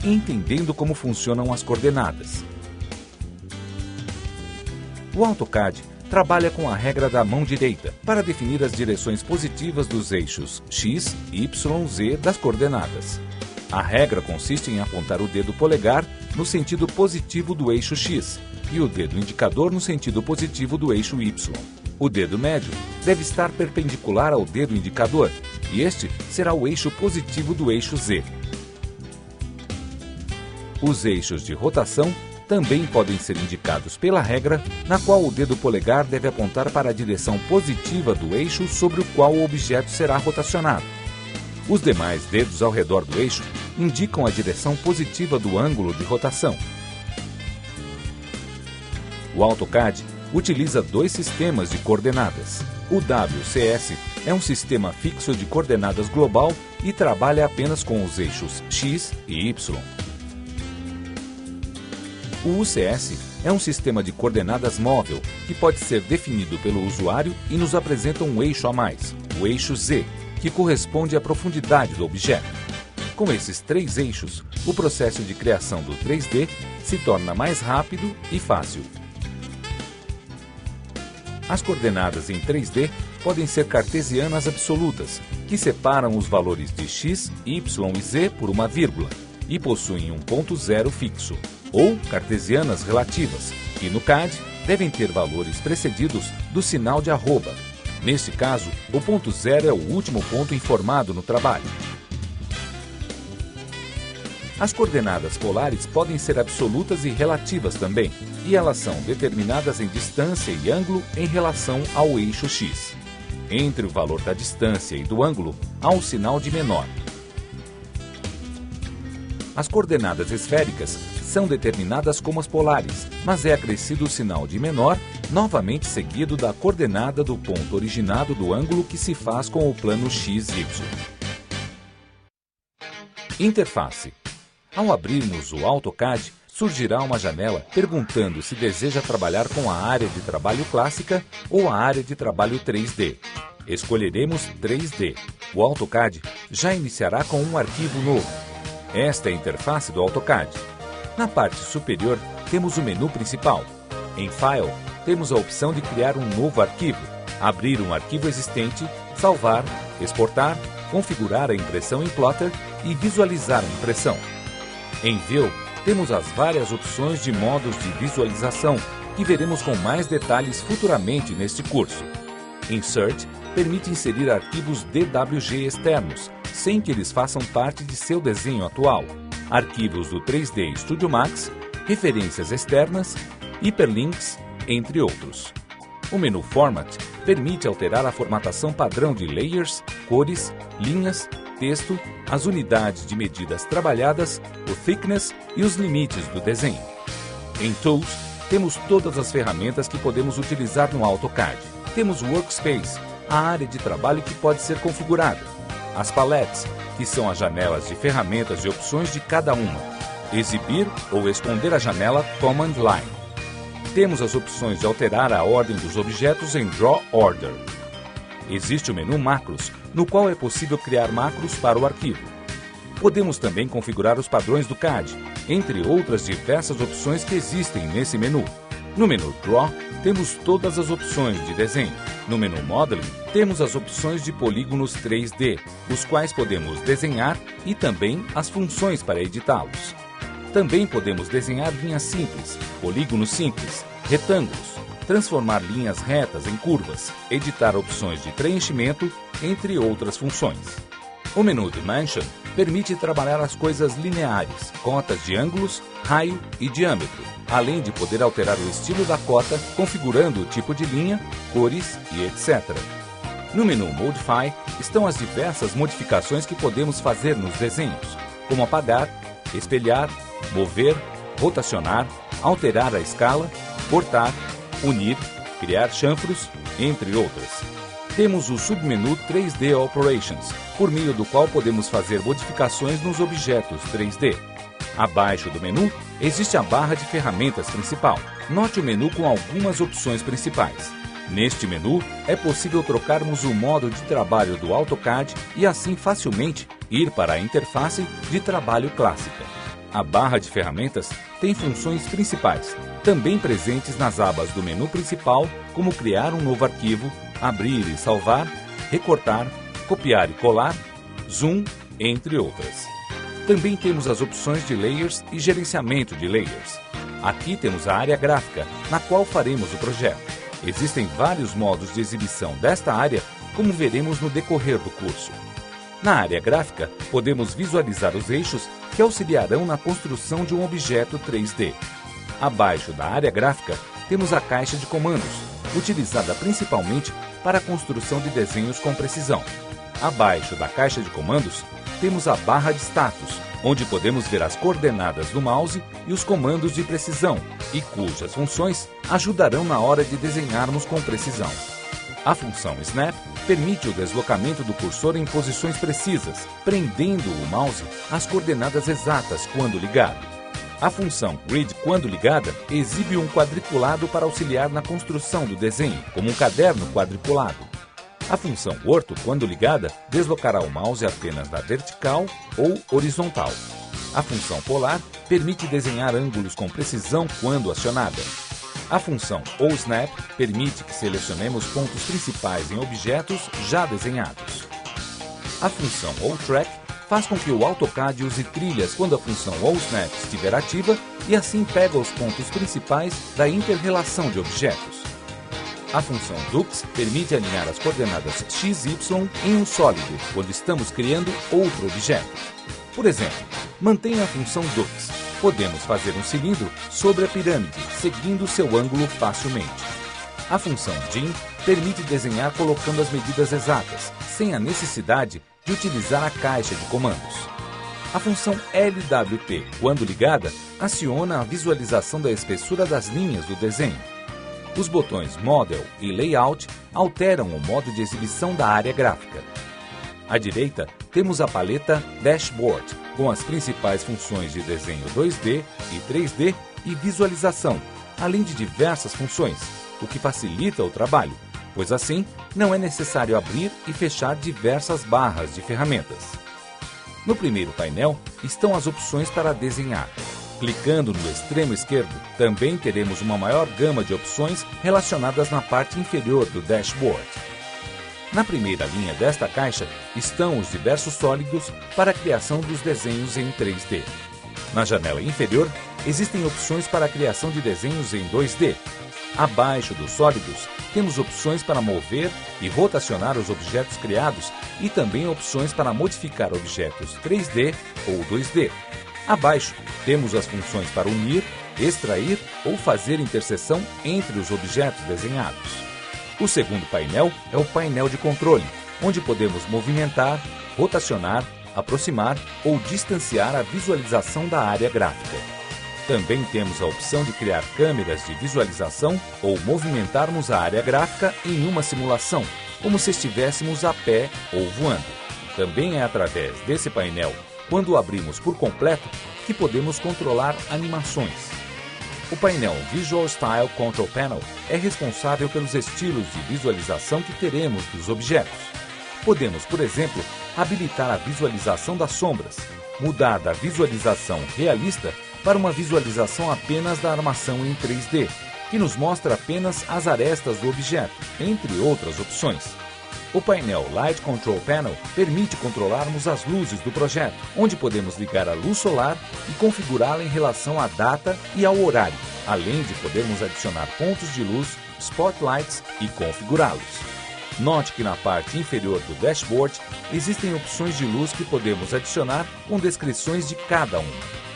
e entendendo como funcionam as coordenadas. O AutoCAD trabalha com a regra da mão direita para definir as direções positivas dos eixos X, Y, Z das coordenadas. A regra consiste em apontar o dedo polegar no sentido positivo do eixo X e o dedo indicador no sentido positivo do eixo Y. O dedo médio deve estar perpendicular ao dedo indicador e este será o eixo positivo do eixo Z. Os eixos de rotação também podem ser indicados pela regra, na qual o dedo polegar deve apontar para a direção positiva do eixo sobre o qual o objeto será rotacionado. Os demais dedos ao redor do eixo indicam a direção positiva do ângulo de rotação. O AutoCAD utiliza dois sistemas de coordenadas. O WCS é um sistema fixo de coordenadas global e trabalha apenas com os eixos X e Y. O UCS é um sistema de coordenadas móvel que pode ser definido pelo usuário e nos apresenta um eixo a mais, o eixo Z, que corresponde à profundidade do objeto. Com esses três eixos, o processo de criação do 3D se torna mais rápido e fácil. As coordenadas em 3D podem ser cartesianas absolutas, que separam os valores de x, y e z por uma vírgula e possuem um ponto zero fixo, ou cartesianas relativas, que no CAD devem ter valores precedidos do sinal de arroba. Neste caso, o ponto zero é o último ponto informado no trabalho. As coordenadas polares podem ser absolutas e relativas também, e elas são determinadas em distância e ângulo em relação ao eixo X. Entre o valor da distância e do ângulo, há um sinal de menor. As coordenadas esféricas são determinadas como as polares, mas é acrescido o sinal de menor, novamente seguido da coordenada do ponto originado do ângulo que se faz com o plano XY. Interface. Ao abrirmos o AutoCAD, surgirá uma janela perguntando se deseja trabalhar com a área de trabalho clássica ou a área de trabalho 3D. Escolheremos 3D. O AutoCAD já iniciará com um arquivo novo. Esta é a interface do AutoCAD. Na parte superior, temos o menu principal. Em File, temos a opção de criar um novo arquivo, abrir um arquivo existente, salvar, exportar, configurar a impressão em Plotter e visualizar a impressão. Em View, temos as várias opções de modos de visualização, que veremos com mais detalhes futuramente neste curso. Insert permite inserir arquivos DWG externos, sem que eles façam parte de seu desenho atual, arquivos do 3D Studio Max, referências externas, hiperlinks, entre outros. O menu Format permite alterar a formatação padrão de layers, cores, linhas, texto, as unidades de medidas trabalhadas, o thickness e os limites do desenho. Em Tools, temos todas as ferramentas que podemos utilizar no AutoCAD. Temos o Workspace, a área de trabalho que pode ser configurada. As palettes, que são as janelas de ferramentas e opções de cada uma. Exibir ou esconder a janela Command Line. Temos as opções de alterar a ordem dos objetos em Draw Order. Existe o menu Macros, no qual é possível criar macros para o arquivo. Podemos também configurar os padrões do CAD, entre outras diversas opções que existem nesse menu. No menu Draw, temos todas as opções de desenho. No menu Modeling, temos as opções de polígonos 3D, os quais podemos desenhar e também as funções para editá-los. Também podemos desenhar linhas simples, polígonos simples, retângulos, transformar linhas retas em curvas, editar opções de preenchimento, entre outras funções. O menu Dimension permite trabalhar as coisas lineares, cotas de ângulos, raio e diâmetro, além de poder alterar o estilo da cota, configurando o tipo de linha, cores e etc. No menu Modify estão as diversas modificações que podemos fazer nos desenhos, como apagar, espelhar, mover, rotacionar, alterar a escala, cortar, unir, criar chanfros, entre outras. Temos o submenu 3D Operations, por meio do qual podemos fazer modificações nos objetos 3D. Abaixo do menu, existe a barra de ferramentas principal. Note o menu com algumas opções principais. Neste menu, é possível trocarmos o modo de trabalho do AutoCAD e assim facilmente ir para a interface de trabalho clássica. A barra de ferramentas tem funções principais, também presentes nas abas do menu principal, como criar um novo arquivo, abrir e salvar, recortar, copiar e colar, zoom, entre outras. Também temos as opções de layers e gerenciamento de layers. Aqui temos a área gráfica, na qual faremos o projeto. Existem vários modos de exibição desta área, como veremos no decorrer do curso. Na área gráfica, podemos visualizar os eixos que auxiliarão na construção de um objeto 3D. Abaixo da área gráfica, temos a caixa de comandos, utilizada principalmente para a construção de desenhos com precisão. Abaixo da caixa de comandos, temos a barra de status, onde podemos ver as coordenadas do mouse e os comandos de precisão, e cujas funções ajudarão na hora de desenharmos com precisão. A função Snap permite o deslocamento do cursor em posições precisas, prendendo o mouse às coordenadas exatas quando ligado. A função Grid, quando ligada, exibe um quadriculado para auxiliar na construção do desenho, como um caderno quadriculado. A função Orto, quando ligada, deslocará o mouse apenas na vertical ou horizontal. A função Polar permite desenhar ângulos com precisão quando acionada. A função OSnap permite que selecionemos pontos principais em objetos já desenhados. A função OTrack faz com que o AutoCAD use trilhas quando a função OSnap estiver ativa e assim pega os pontos principais da inter-relação de objetos. A função Dux permite alinhar as coordenadas x e y em um sólido, quando estamos criando outro objeto. Por exemplo, mantenha a função Dux. Podemos fazer um cilindro sobre a pirâmide, seguindo seu ângulo facilmente. A função Gin permite desenhar colocando as medidas exatas, sem a necessidade de utilizar a caixa de comandos. A função LWP, quando ligada, aciona a visualização da espessura das linhas do desenho. Os botões Model e Layout alteram o modo de exibição da área gráfica. À direita, temos a paleta Dashboard, com as principais funções de desenho 2D e 3D e visualização, além de diversas funções, o que facilita o trabalho, pois assim não é necessário abrir e fechar diversas barras de ferramentas. No primeiro painel estão as opções para desenhar. Clicando no extremo esquerdo, também teremos uma maior gama de opções relacionadas na parte inferior do dashboard. Na primeira linha desta caixa estão os diversos sólidos para a criação dos desenhos em 3D. Na janela inferior, existem opções para a criação de desenhos em 2D. Abaixo dos sólidos, temos opções para mover e rotacionar os objetos criados e também opções para modificar objetos 3D ou 2D. Abaixo, temos as funções para unir, extrair ou fazer interseção entre os objetos desenhados. O segundo painel é o painel de controle, onde podemos movimentar, rotacionar, aproximar ou distanciar a visualização da área gráfica. Também temos a opção de criar câmeras de visualização ou movimentarmos a área gráfica em uma simulação, como se estivéssemos a pé ou voando. Também é através desse painel, quando o abrimos por completo, que podemos controlar animações. O painel Visual Style Control Panel é responsável pelos estilos de visualização que teremos dos objetos. Podemos, por exemplo, habilitar a visualização das sombras, mudar da visualização realista para uma visualização apenas da armação em 3D, que nos mostra apenas as arestas do objeto, entre outras opções. O painel Light Control Panel permite controlarmos as luzes do projeto, onde podemos ligar a luz solar e configurá-la em relação à data e ao horário, além de podermos adicionar pontos de luz, spotlights e configurá-los. Note que na parte inferior do dashboard existem opções de luz que podemos adicionar com descrições de cada uma.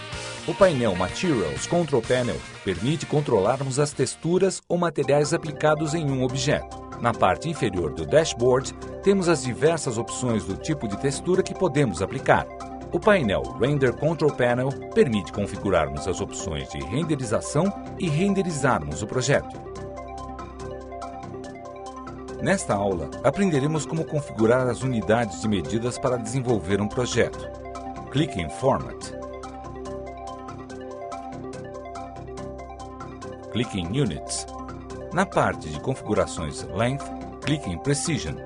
O painel Materials Control Panel permite controlarmos as texturas ou materiais aplicados em um objeto. Na parte inferior do dashboard, temos as diversas opções do tipo de textura que podemos aplicar. O painel Render Control Panel permite configurarmos as opções de renderização e renderizarmos o projeto. Nesta aula, aprenderemos como configurar as unidades de medidas para desenvolver um projeto. Clique em Format. Clique em Units. Na parte de configurações Length, clique em Precision.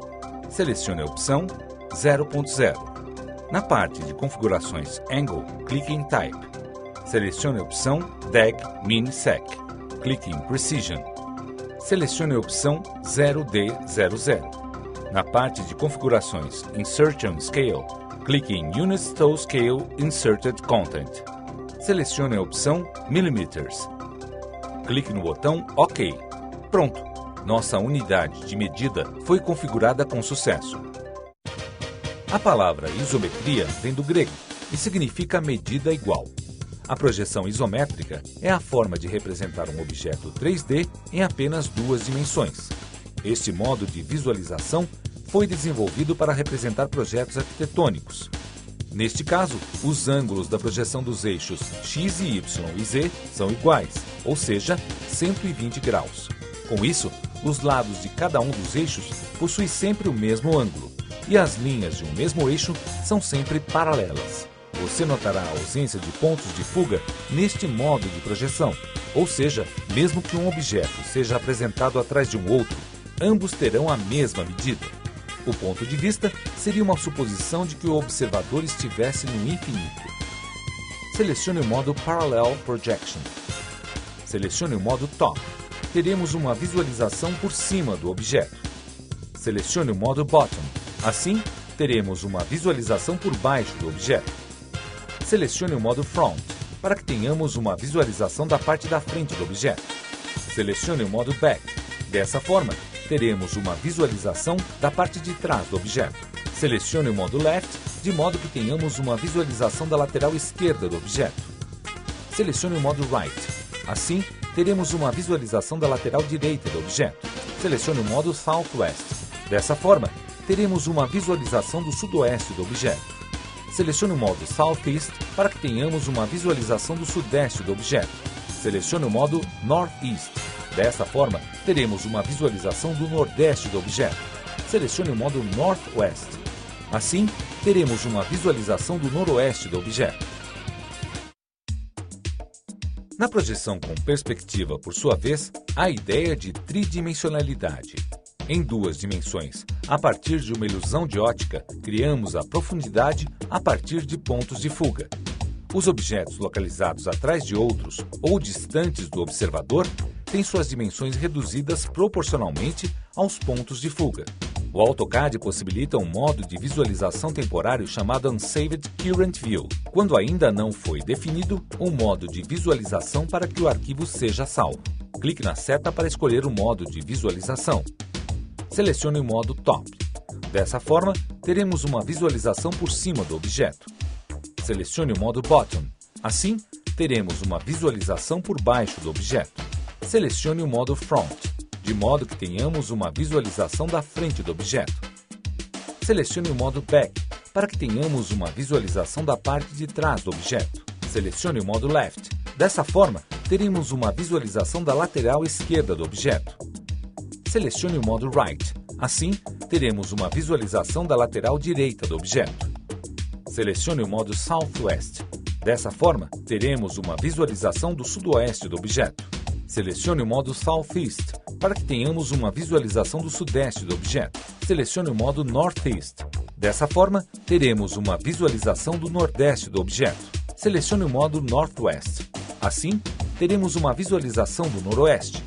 Selecione a opção 0.0. Na parte de configurações Angle, clique em Type. Selecione a opção DAG Min Sec. Clique em Precision. Selecione a opção 0D00. Na parte de configurações Insertion Scale, clique em Units to Scale Inserted Content. Selecione a opção Millimeters. Clique no botão OK. Pronto! Nossa unidade de medida foi configurada com sucesso. A palavra isometria vem do grego e significa medida igual. A projeção isométrica é a forma de representar um objeto 3D em apenas duas dimensões. Este modo de visualização foi desenvolvido para representar projetos arquitetônicos. Neste caso, os ângulos da projeção dos eixos X e Y e Z são iguais, ou seja, 120 graus. Com isso, os lados de cada um dos eixos possuem sempre o mesmo ângulo, e as linhas de um mesmo eixo são sempre paralelas. Você notará a ausência de pontos de fuga neste modo de projeção, ou seja, mesmo que um objeto seja apresentado atrás de um outro, ambos terão a mesma medida. O ponto de vista seria uma suposição de que o observador estivesse no infinito. Selecione o modo Parallel Projection. Selecione o modo Top. Teremos uma visualização por cima do objeto. Selecione o modo Bottom. Assim, teremos uma visualização por baixo do objeto. Selecione o modo Front, para que tenhamos uma visualização da parte da frente do objeto. Selecione o modo Back. Dessa forma, teremos uma visualização da parte de trás do objeto. Selecione o modo Left, de modo que tenhamos uma visualização da lateral esquerda do objeto. Selecione o modo Right. Assim, teremos uma visualização da lateral direita do objeto. Selecione o modo Southwest. Dessa forma, teremos uma visualização do sudoeste do objeto. Selecione o modo Southeast para que tenhamos uma visualização do sudeste do objeto. Selecione o modo Northeast. Dessa forma, teremos uma visualização do nordeste do objeto. Selecione o modo Northwest. Assim, teremos uma visualização do noroeste do objeto. Na projeção com perspectiva, por sua vez, há a ideia de tridimensionalidade. Em duas dimensões, a partir de uma ilusão de ótica, criamos a profundidade a partir de pontos de fuga. Os objetos localizados atrás de outros ou distantes do observador têm suas dimensões reduzidas proporcionalmente aos pontos de fuga. O AutoCAD possibilita um modo de visualização temporário chamado Unsaved Current View, quando ainda não foi definido um modo de visualização para que o arquivo seja salvo. Clique na seta para escolher o modo de visualização. Selecione o modo Top. Dessa forma, teremos uma visualização por cima do objeto. Selecione o modo Bottom. Assim, teremos uma visualização por baixo do objeto. Selecione o modo Front, de modo que tenhamos uma visualização da frente do objeto. Selecione o modo Back, para que tenhamos uma visualização da parte de trás do objeto. Selecione o modo Left. Dessa forma, teremos uma visualização da lateral esquerda do objeto. Selecione o modo Right. Assim, teremos uma visualização da lateral direita do objeto. Selecione o modo Southwest. Dessa forma, teremos uma visualização do sudoeste do objeto. Selecione o modo Southeast, para que tenhamos uma visualização do sudeste do objeto. Selecione o modo Northeast. Dessa forma, teremos uma visualização do nordeste do objeto. Selecione o modo Northwest. Assim, teremos uma visualização do noroeste.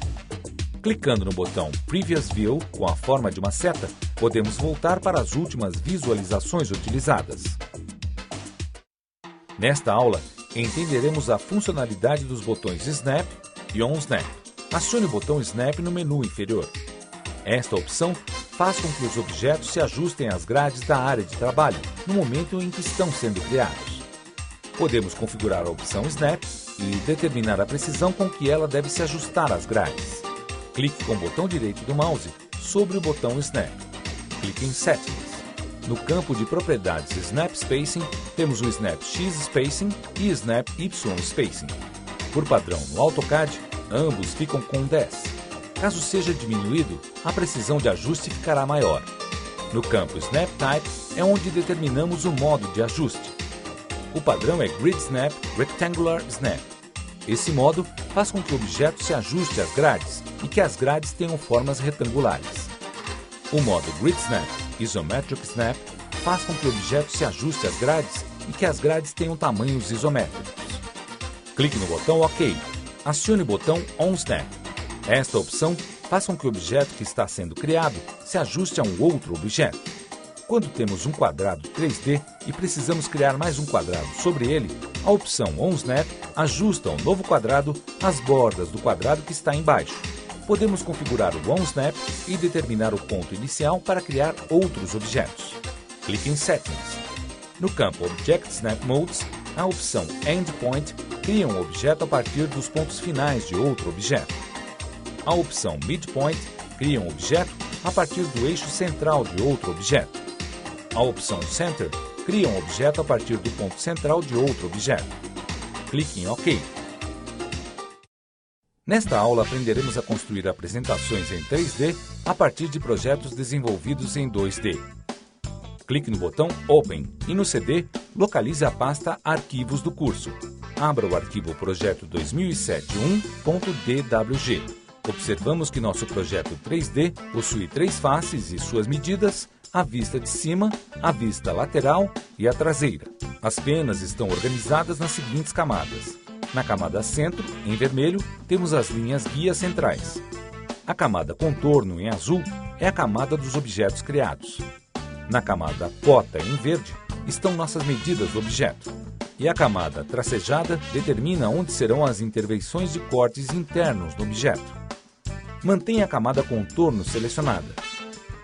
Clicando no botão Previous View com a forma de uma seta, podemos voltar para as últimas visualizações utilizadas. Nesta aula, entenderemos a funcionalidade dos botões Snap e OnSnap. Acione o botão Snap no menu inferior. Esta opção faz com que os objetos se ajustem às grades da área de trabalho no momento em que estão sendo criados. Podemos configurar a opção Snap e determinar a precisão com que ela deve se ajustar às grades. Clique com o botão direito do mouse sobre o botão Snap. Clique em Settings. No campo de propriedades Snap Spacing, temos o Snap X Spacing e Snap Y Spacing. Por padrão, no AutoCAD, ambos ficam com 10. Caso seja diminuído, a precisão de ajuste ficará maior. No campo Snap Type é onde determinamos o modo de ajuste. O padrão é Grid Snap Rectangular Snap. Esse modo faz com que o objeto se ajuste às grades e que as grades tenham formas retangulares. O modo Grid Snap Isometric Snap faz com que o objeto se ajuste às grades e que as grades tenham tamanhos isométricos. Clique no botão OK. Acione o botão OnSnap. Esta opção faz com que o objeto que está sendo criado se ajuste a um outro objeto. Quando temos um quadrado 3D e precisamos criar mais um quadrado sobre ele, a opção OnSnap ajusta ao novo quadrado as bordas do quadrado que está embaixo. Podemos configurar o OnSnap e determinar o ponto inicial para criar outros objetos. Clique em Settings. No campo Object Snap Modes, a opção Endpoint cria um objeto a partir dos pontos finais de outro objeto. A opção Midpoint cria um objeto a partir do eixo central de outro objeto. A opção Center cria um objeto a partir do ponto central de outro objeto. Clique em OK. Nesta aula aprenderemos a construir apresentações em 3D a partir de projetos desenvolvidos em 2D. Clique no botão Open e no CD localize a pasta Arquivos do curso. Abra o arquivo Projeto 2007-1.dwg. Observamos que nosso projeto 3D possui 3 faces e suas medidas, a vista de cima, a vista lateral e a traseira. As penas estão organizadas nas seguintes camadas. Na camada Centro, em vermelho, temos as linhas guia centrais. A camada Contorno, em azul, é a camada dos objetos criados. Na camada Cota, em verde, estão nossas medidas do objeto. E a camada Tracejada determina onde serão as intervenções de cortes internos no objeto. Mantenha a camada Contorno selecionada.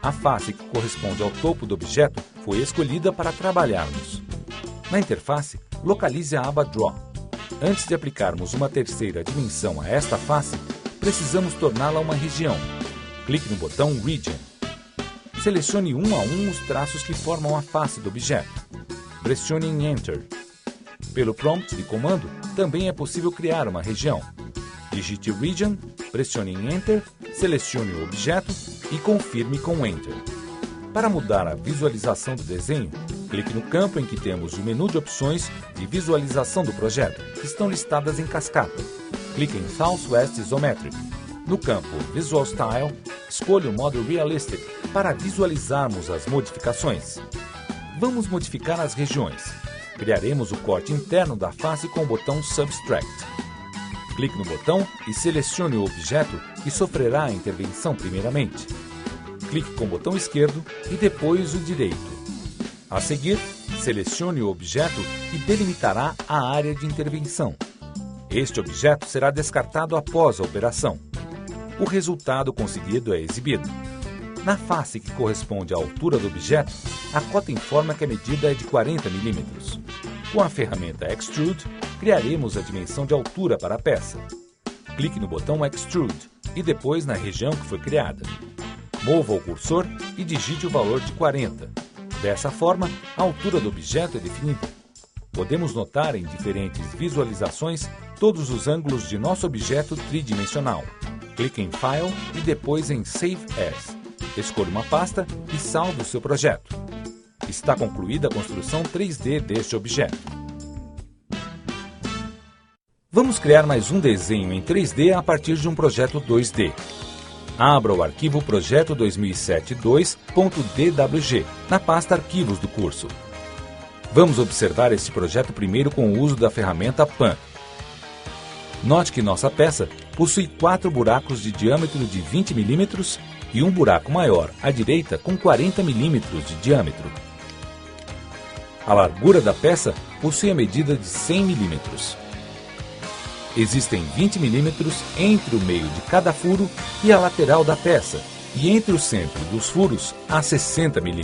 A face que corresponde ao topo do objeto foi escolhida para trabalharmos. Na interface, localize a aba Draw. Antes de aplicarmos uma terceira dimensão a esta face, precisamos torná-la uma região. Clique no botão Region. Selecione um a um os traços que formam a face do objeto. Pressione em Enter. Pelo prompt de comando, também é possível criar uma região. Digite Region, pressione em Enter, selecione o objeto e confirme com Enter. Para mudar a visualização do desenho, clique no campo em que temos o menu de opções de visualização do projeto, que estão listadas em cascata. Clique em Southwest Isometric. No campo Visual Style, escolha o modo Realistic para visualizarmos as modificações. Vamos modificar as regiões. Criaremos o corte interno da face com o botão Subtract. Clique no botão e selecione o objeto que sofrerá a intervenção primeiramente. Clique com o botão esquerdo e depois o direito. A seguir, selecione o objeto que delimitará a área de intervenção. Este objeto será descartado após a operação. O resultado conseguido é exibido. Na face que corresponde à altura do objeto, a cota informa que a medida é de 40 mm. Com a ferramenta Extrude, criaremos a dimensão de altura para a peça. Clique no botão Extrude e depois na região que foi criada. Mova o cursor e digite o valor de 40. Dessa forma, a altura do objeto é definida. Podemos notar em diferentes visualizações todos os ângulos de nosso objeto tridimensional. Clique em File e depois em Save As. Escolha uma pasta e salve o seu projeto. Está concluída a construção 3D deste objeto. Vamos criar mais um desenho em 3D a partir de um projeto 2D. Abra o arquivo Projeto 2007-2.dwg na pasta Arquivos do curso. Vamos observar este projeto primeiro com o uso da ferramenta Pan. Note que nossa peça possui 4 buracos de diâmetro de 20 mm e um buraco maior à direita com 40 mm de diâmetro. A largura da peça possui a medida de 100 mm. Existem 20 mm entre o meio de cada furo e a lateral da peça, e entre o centro dos furos há 60 mm.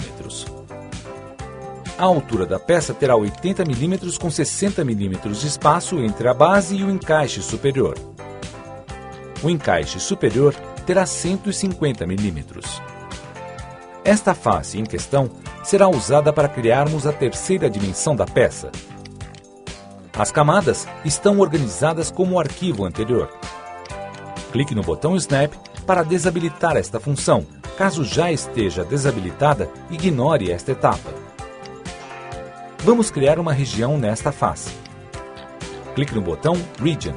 A altura da peça terá 80 mm com 60 mm de espaço entre a base e o encaixe superior. O encaixe superior terá 150 mm. Esta face em questão será usada para criarmos a terceira dimensão da peça. As camadas estão organizadas como o arquivo anterior. Clique no botão Snap para desabilitar esta função. Caso já esteja desabilitada, ignore esta etapa. Vamos criar uma região nesta face. Clique no botão Region.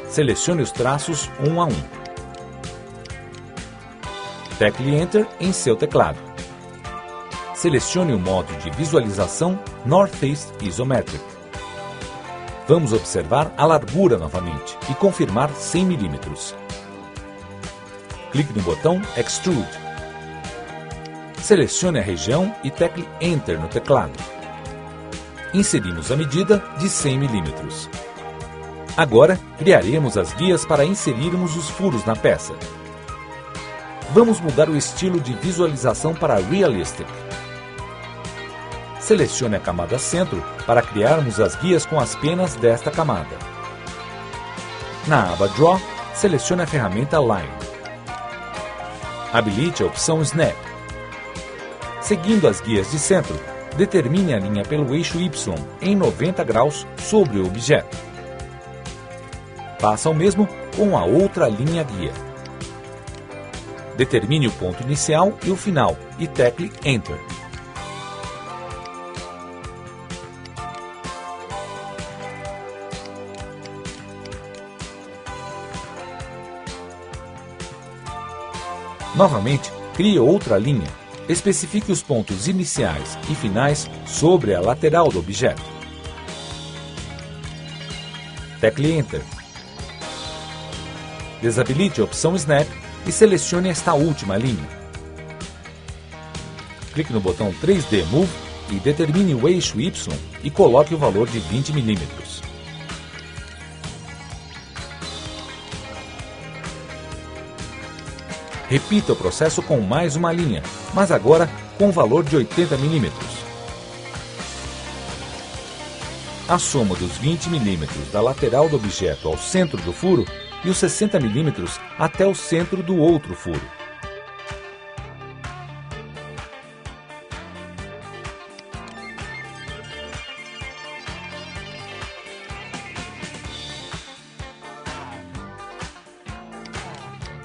Selecione os traços um a um. Tecle Enter em seu teclado. Selecione o modo de visualização Northeast Isometric. Vamos observar a largura novamente e confirmar 100 mm. Clique no botão Extrude. Selecione a região e tecle Enter no teclado. Inserimos a medida de 100 mm. Agora, criaremos as guias para inserirmos os furos na peça. Vamos mudar o estilo de visualização para Realistic. Selecione a camada Centro para criarmos as guias com as penas desta camada. Na aba Draw, selecione a ferramenta Line. Habilite a opção Snap. Seguindo as guias de centro, determine a linha pelo eixo Y em 90 graus sobre o objeto. Faça o mesmo com a outra linha guia. Determine o ponto inicial e o final e tecle Enter. Novamente, crie outra linha. Especifique os pontos iniciais e finais sobre a lateral do objeto. Tecle Enter. Desabilite a opção Snap e selecione esta última linha. Clique no botão 3D Move e determine o eixo Y e coloque o valor de 20 mm. Repita o processo com mais uma linha, mas agora com o valor de 80 mm. A soma dos 20 mm da lateral do objeto ao centro do furo e os 60 mm até o centro do outro furo.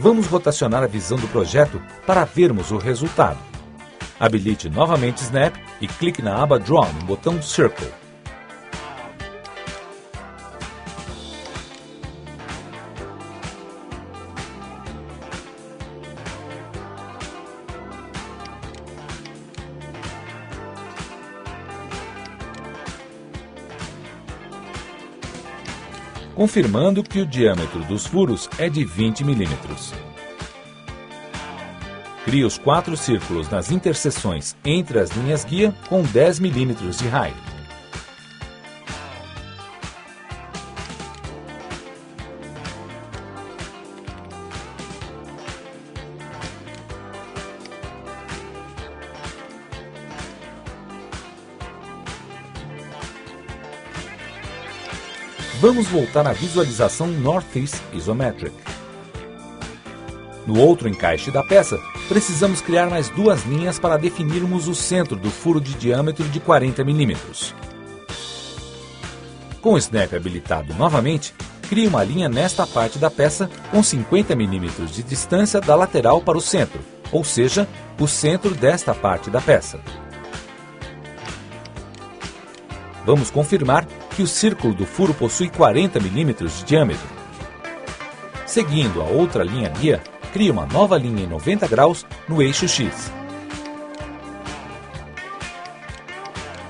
Vamos rotacionar a visão do projeto para vermos o resultado. Habilite novamente Snap e clique na aba Draw no botão Circle. Confirmando que o diâmetro dos furos é de 20 mm. Crie os 4 círculos nas interseções entre as linhas guia com 10 mm de raio. Vamos voltar à visualização Northeast Isometric. No outro encaixe da peça, precisamos criar mais 2 linhas para definirmos o centro do furo de diâmetro de 40 mm. Com o Snap habilitado novamente, crie uma linha nesta parte da peça com 50 mm de distância da lateral para o centro, ou seja, o centro desta parte da peça. Vamos confirmar que o círculo do furo possui 40 mm de diâmetro. Seguindo a outra linha guia, crie uma nova linha em 90 graus no eixo X.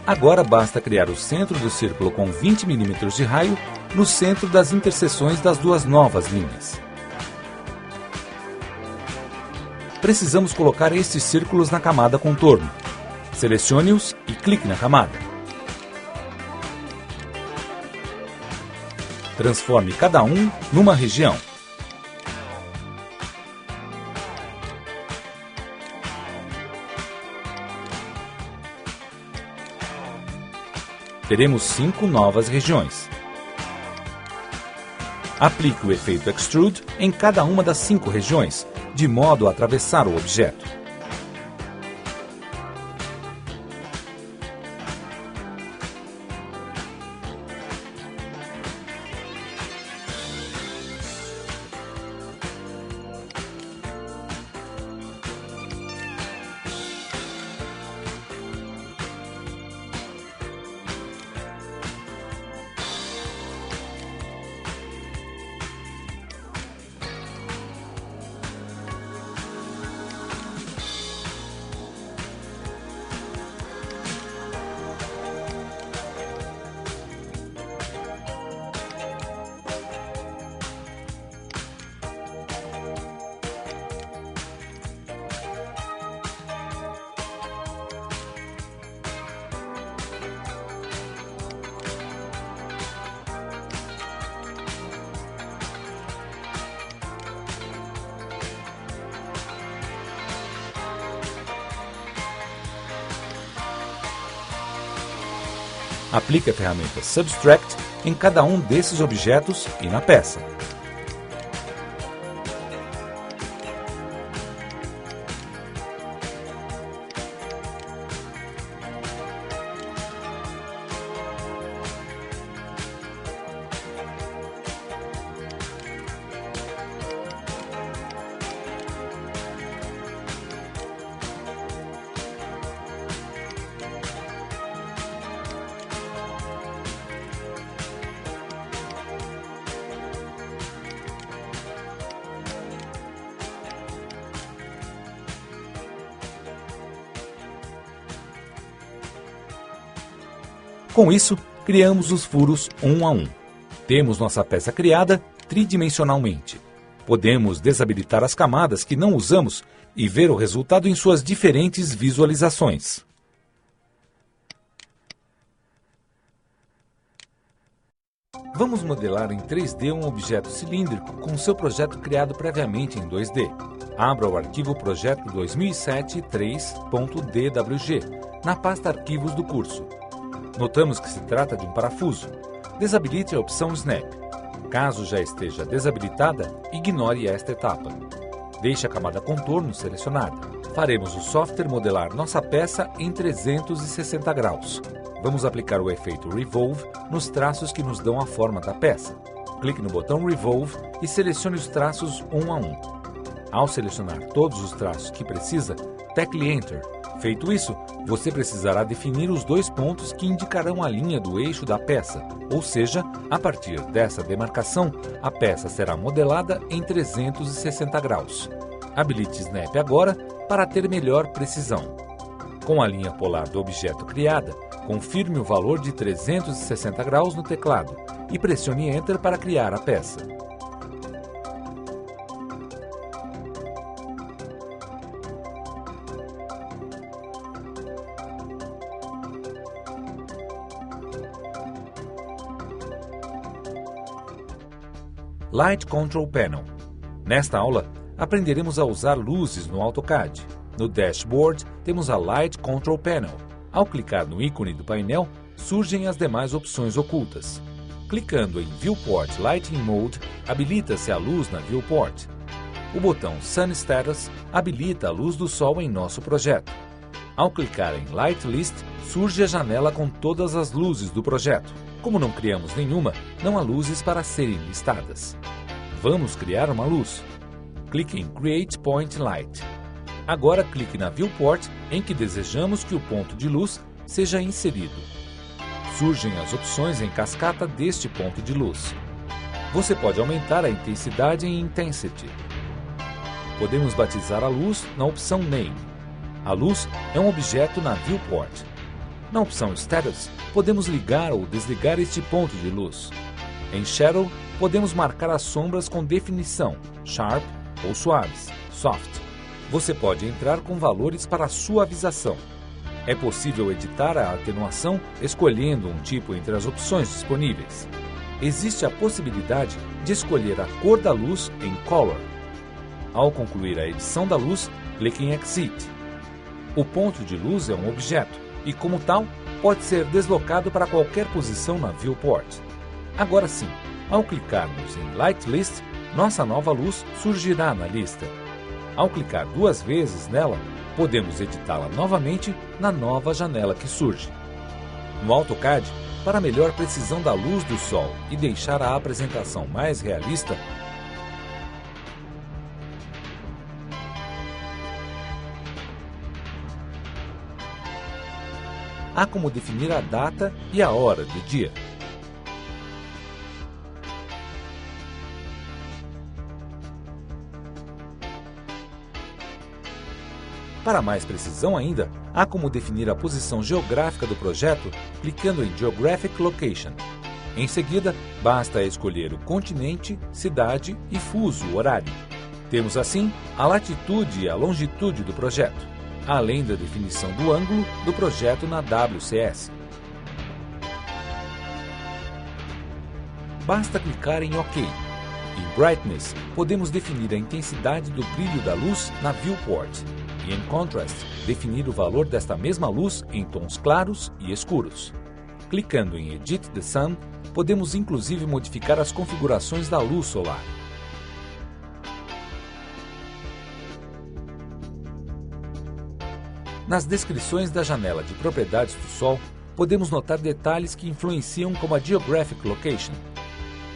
Agora basta criar o centro do círculo com 20 mm de raio no centro das interseções das 2 novas linhas. Precisamos colocar estes círculos na camada contorno. Selecione-os e clique na camada. Transforme cada um numa região. Teremos 5 novas regiões. Aplique o efeito Extrude em cada uma das 5 regiões, de modo a atravessar o objeto. Aplique a ferramenta Subtract em cada um desses objetos e na peça. Com isso, criamos os furos um a um. Temos nossa peça criada tridimensionalmente. Podemos desabilitar as camadas que não usamos e ver o resultado em suas diferentes visualizações. Vamos modelar em 3D um objeto cilíndrico com seu projeto criado previamente em 2D. Abra o arquivo Projeto 2007-3.dwg na pasta Arquivos do curso. Notamos que se trata de um parafuso. Desabilite a opção Snap. Caso já esteja desabilitada, ignore esta etapa. Deixe a camada contorno selecionada. Faremos o software modelar nossa peça em 360 graus. Vamos aplicar o efeito Revolve nos traços que nos dão a forma da peça. Clique no botão Revolve e selecione os traços um a um. Ao selecionar todos os traços que precisa, tecle Enter. Feito isso, você precisará definir os dois pontos que indicarão a linha do eixo da peça, ou seja, a partir dessa demarcação, a peça será modelada em 360 graus. Habilite Snap agora para ter melhor precisão. Com a linha polar do objeto criada, confirme o valor de 360 graus no teclado e pressione Enter para criar a peça. Light Control Panel. Nesta aula, aprenderemos a usar luzes no AutoCAD. No dashboard, temos a Light Control Panel. Ao clicar no ícone do painel, surgem as demais opções ocultas. Clicando em Viewport Lighting Mode, habilita-se a luz na Viewport. O botão Sun Status habilita a luz do sol em nosso projeto. Ao clicar em Light List, surge a janela com todas as luzes do projeto. Como não criamos nenhuma, não há luzes para serem listadas. Vamos criar uma luz. Clique em Create Point Light. Agora clique na Viewport em que desejamos que o ponto de luz seja inserido. Surgem as opções em cascata deste ponto de luz. Você pode aumentar a intensidade em Intensity. Podemos batizar a luz na opção Name. A luz é um objeto na Viewport. Na opção Status, podemos ligar ou desligar este ponto de luz. Em Shadow, podemos marcar as sombras com definição, Sharp ou suaves, Soft. Você pode entrar com valores para suavização. É possível editar a atenuação escolhendo um tipo entre as opções disponíveis. Existe a possibilidade de escolher a cor da luz em Color. Ao concluir a edição da luz, clique em Exit. O ponto de luz é um objeto e, como tal, pode ser deslocado para qualquer posição na Viewport. Agora sim, ao clicarmos em Light List, nossa nova luz surgirá na lista. Ao clicar duas vezes nela, podemos editá-la novamente na nova janela que surge. No AutoCAD, para melhor precisão da luz do sol e deixar a apresentação mais realista, há como definir a data e a hora do dia. Para mais precisão ainda, há como definir a posição geográfica do projeto clicando em Geographic Location. Em seguida, basta escolher o continente, cidade e fuso horário. Temos assim a latitude e a longitude do projeto, além da definição do ângulo do projeto na WCS. Basta clicar em OK. Em Brightness, podemos definir a intensidade do brilho da luz na Viewport e em Contrast, definir o valor desta mesma luz em tons claros e escuros. Clicando em Edit the Sun, podemos inclusive modificar as configurações da luz solar. Nas descrições da janela de propriedades do Sol, podemos notar detalhes que influenciam como a Geographic Location.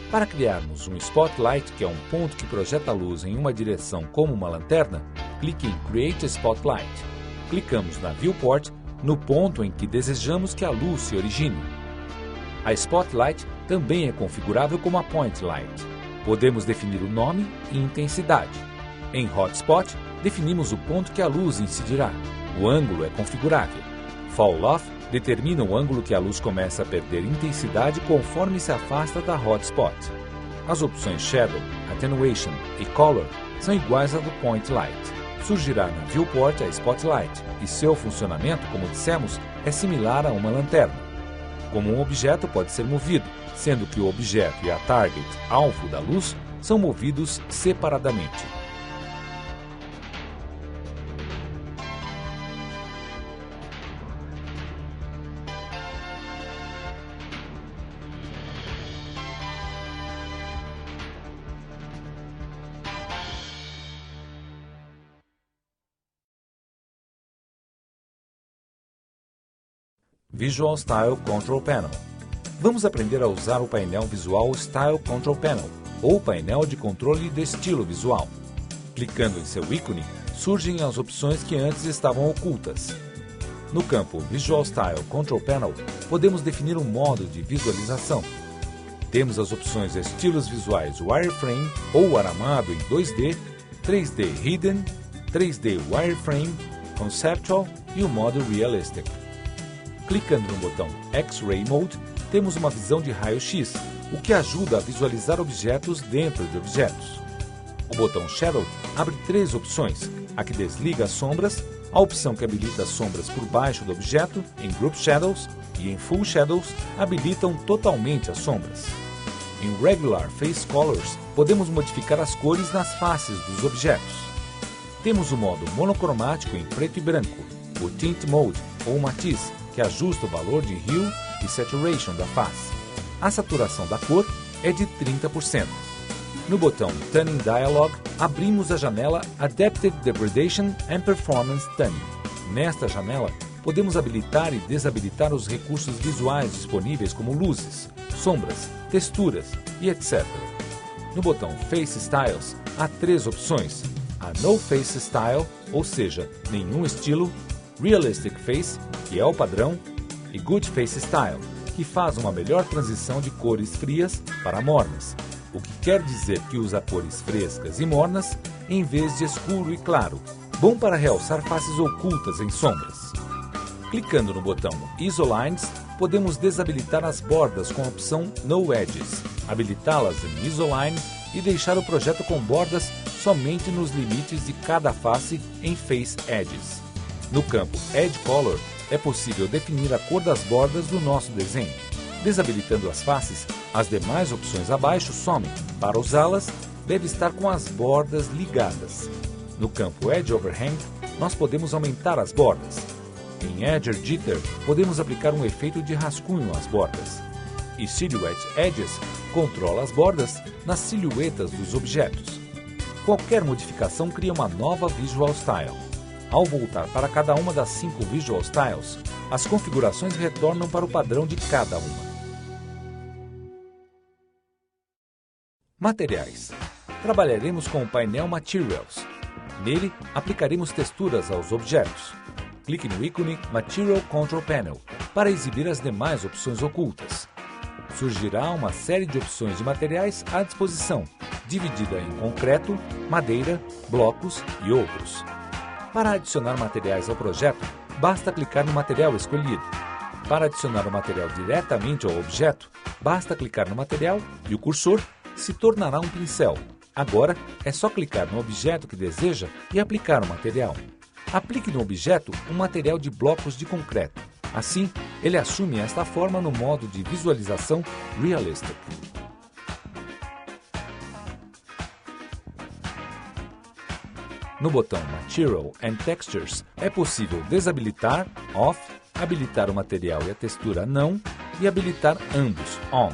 Para criarmos um Spotlight, que é um ponto que projeta a luz em uma direção como uma lanterna, clique em Create a Spotlight. Clicamos na Viewport, no ponto em que desejamos que a luz se origine. A Spotlight também é configurável como a Point Light. Podemos definir o nome e intensidade. Em Hotspot, definimos o ponto que a luz incidirá. O ângulo é configurável. Fall Off determina o ângulo que a luz começa a perder intensidade conforme se afasta da hotspot. As opções Shadow, Attenuation e Color são iguais à do Point Light. Surgirá na Viewport a Spotlight e seu funcionamento, como dissemos, é similar a uma lanterna. Como um objeto pode ser movido, sendo que o objeto e a target, alvo da luz, são movidos separadamente. Visual Style Control Panel. Vamos aprender a usar o painel visual Style Control Panel, ou painel de controle de estilo visual. Clicando em seu ícone, surgem as opções que antes estavam ocultas. No campo Visual Style Control Panel, podemos definir um modo de visualização. Temos as opções Estilos Visuais Wireframe ou Aramado em 2D, 3D Hidden, 3D Wireframe, Conceptual e o modo Realistic. Clicando no botão X-Ray Mode, temos uma visão de raio-x, o que ajuda a visualizar objetos dentro de objetos. O botão Shadow abre três opções: a que desliga as sombras, a opção que habilita as sombras por baixo do objeto, em Group Shadows, e em Full Shadows, habilitam totalmente as sombras. Em Regular Face Colors, podemos modificar as cores nas faces dos objetos. Temos o modo monocromático em preto e branco, o Tint Mode ou Matiz, que ajusta o valor de Hue e Saturation da face. A saturação da cor é de 30%. No botão Tuning Dialog, abrimos a janela Adaptive Degradation and Performance Tuning. Nesta janela, podemos habilitar e desabilitar os recursos visuais disponíveis como luzes, sombras, texturas e etc. No botão Face Styles, há três opções: a No Face Style, ou seja, nenhum estilo, Realistic Face, que é o padrão, e Good Face Style, que faz uma melhor transição de cores frias para mornas, o que quer dizer que usa cores frescas e mornas em vez de escuro e claro, bom para realçar faces ocultas em sombras. Clicando no botão Isolines, podemos desabilitar as bordas com a opção No Edges, habilitá-las em Isoline e deixar o projeto com bordas somente nos limites de cada face em Face Edges. No campo Edge Color, é possível definir a cor das bordas do nosso desenho. Desabilitando as faces, as demais opções abaixo somem. Para usá-las, deve estar com as bordas ligadas. No campo Edge Overhang, nós podemos aumentar as bordas. Em Edge Jitter, podemos aplicar um efeito de rascunho às bordas. E Silhouette Edges controla as bordas nas silhuetas dos objetos. Qualquer modificação cria uma nova Visual Style. Ao voltar para cada uma das 5 Visual Styles, as configurações retornam para o padrão de cada uma. Materiais. Trabalharemos com o painel Materials. Nele, aplicaremos texturas aos objetos. Clique no ícone Material Control Panel para exibir as demais opções ocultas. Surgirá uma série de opções de materiais à disposição, dividida em concreto, madeira, blocos e outros. Para adicionar materiais ao projeto, basta clicar no material escolhido. Para adicionar o material diretamente ao objeto, basta clicar no material e o cursor se tornará um pincel. Agora, é só clicar no objeto que deseja e aplicar o material. Aplique no objeto um material de blocos de concreto. Assim, ele assume esta forma no modo de visualização Realistic. No botão Material and Textures, é possível desabilitar, Off, habilitar o material e a textura Não, e habilitar ambos On.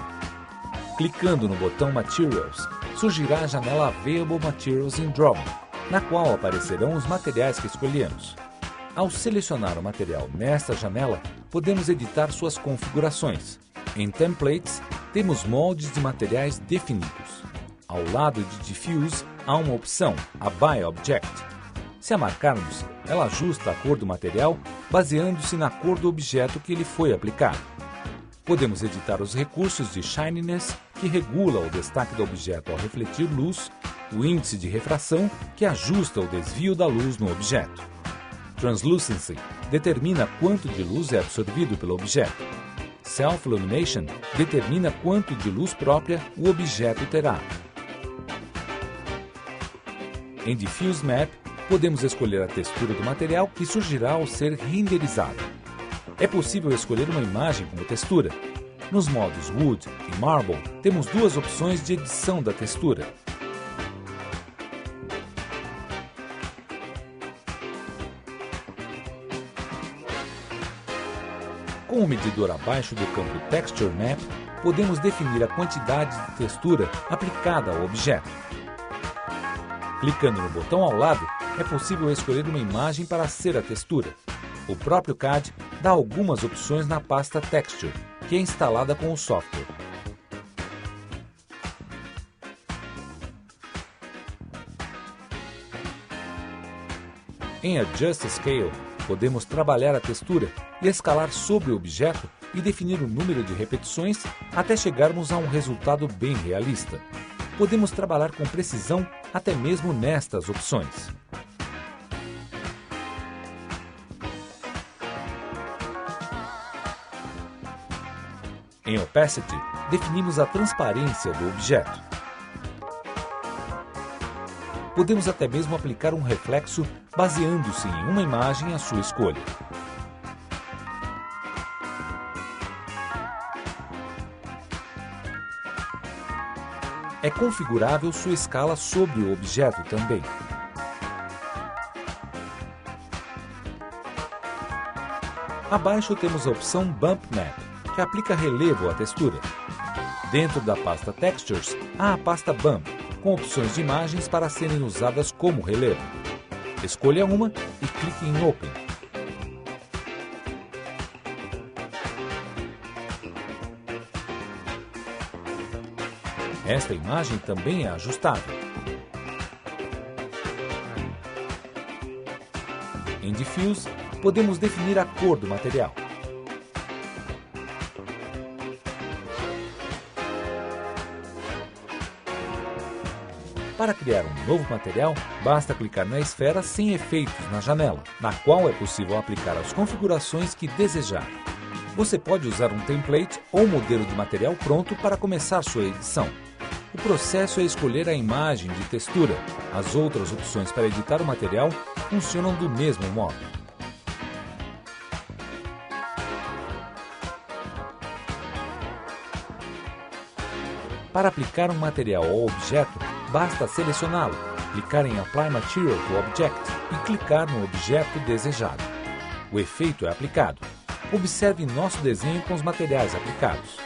Clicando no botão Materials, surgirá a janela Available Materials in Drawing, na qual aparecerão os materiais que escolhemos. Ao selecionar o material nesta janela, podemos editar suas configurações. Em Templates, temos moldes de materiais definidos. Ao lado de Diffuse, há uma opção, a By Object. Se a marcarmos, ela ajusta a cor do material baseando-se na cor do objeto que lhe foi aplicado. Podemos editar os recursos de Shininess, que regula o destaque do objeto ao refletir luz, o índice de refração, que ajusta o desvio da luz no objeto. Translucency determina quanto de luz é absorvido pelo objeto. Self-Illumination determina quanto de luz própria o objeto terá. Em Diffuse Map, podemos escolher a textura do material que surgirá ao ser renderizado. É possível escolher uma imagem como textura. Nos modos Wood e Marble, temos duas opções de edição da textura. Com o medidor abaixo do campo Texture Map, podemos definir a quantidade de textura aplicada ao objeto. Clicando no botão ao lado, é possível escolher uma imagem para ser a textura. O próprio CAD dá algumas opções na pasta Texture, que é instalada com o software. Em Adjust Scale, podemos trabalhar a textura e escalar sobre o objeto e definir o número de repetições até chegarmos a um resultado bem realista. Podemos trabalhar com precisão até mesmo nestas opções. Em Opacity, definimos a transparência do objeto. Podemos até mesmo aplicar um reflexo baseando-se em uma imagem à sua escolha. É configurável sua escala sobre o objeto também. Abaixo temos a opção Bump Map, que aplica relevo à textura. Dentro da pasta Textures, há a pasta Bump, com opções de imagens para serem usadas como relevo. Escolha uma e clique em Open. Esta imagem também é ajustável. Em Diffuse, podemos definir a cor do material. Para criar um novo material, basta clicar na esfera sem efeitos na janela, na qual é possível aplicar as configurações que desejar. Você pode usar um template ou modelo de material pronto para começar sua edição. O processo é escolher a imagem de textura. As outras opções para editar o material funcionam do mesmo modo. Para aplicar um material ao objeto, basta selecioná-lo, clicar em Apply Material to Object e clicar no objeto desejado. O efeito é aplicado. Observe nosso desenho com os materiais aplicados.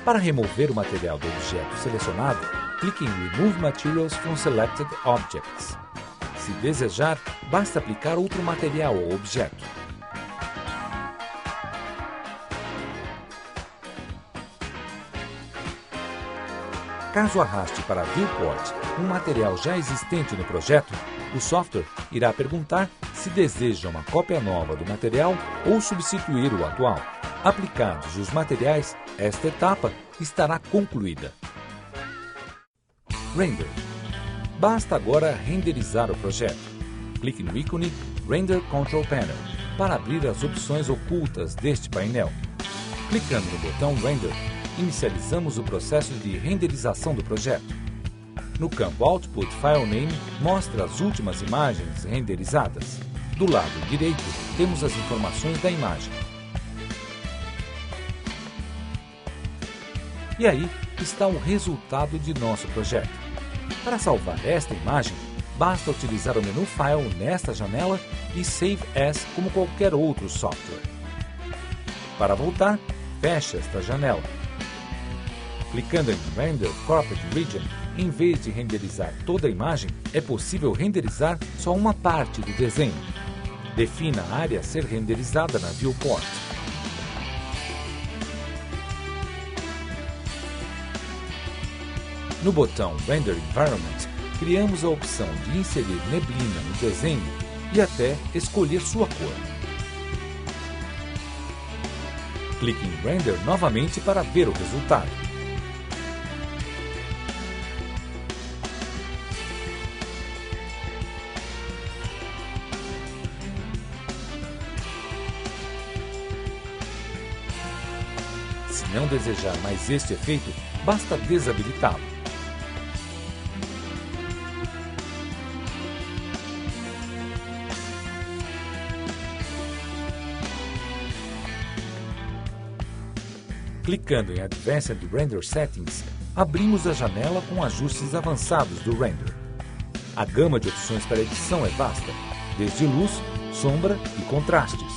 Para remover o material do objeto selecionado, clique em Remove Materials from Selected Objects. Se desejar, basta aplicar outro material ao objeto. Caso arraste para Viewport um material já existente no projeto, o software irá perguntar se deseja uma cópia nova do material ou substituir o atual. Aplicados os materiais, esta etapa estará concluída. Render. Basta agora renderizar o projeto. Clique no ícone Render Control Panel para abrir as opções ocultas deste painel. Clicando no botão Render, inicializamos o processo de renderização do projeto. No campo Output File Name, mostra as últimas imagens renderizadas. Do lado direito, temos as informações da imagem. E aí está o resultado de nosso projeto. Para salvar esta imagem, basta utilizar o menu File nesta janela e Save As como qualquer outro software. Para voltar, feche esta janela. Clicando em Render Corporate Region, em vez de renderizar toda a imagem, é possível renderizar só uma parte do desenho. Defina a área a ser renderizada na Viewport. No botão Render Environment, criamos a opção de inserir neblina no desenho e até escolher sua cor. Clique em Render novamente para ver o resultado. Se não desejar mais este efeito, basta desabilitá-lo. Clicando em Advanced Render Settings, abrimos a janela com ajustes avançados do render. A gama de opções para edição é vasta, desde luz, sombra e contrastes.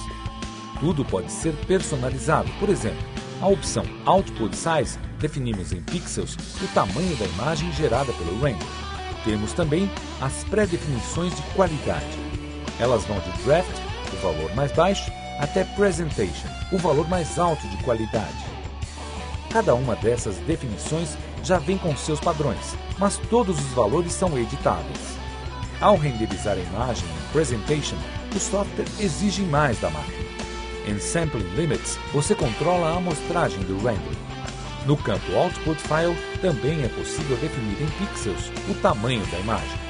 Tudo pode ser personalizado, por exemplo, a opção Output Size definimos em pixels o tamanho da imagem gerada pelo render. Temos também as pré-definições de qualidade. Elas vão de Draft, o valor mais baixo, até Presentation, o valor mais alto de qualidade. Cada uma dessas definições já vem com seus padrões, mas todos os valores são editáveis. Ao renderizar a imagem em Presentation, o software exige mais da máquina. Em Sampling Limits, você controla a amostragem do render. No campo Output File, também é possível definir em pixels o tamanho da imagem.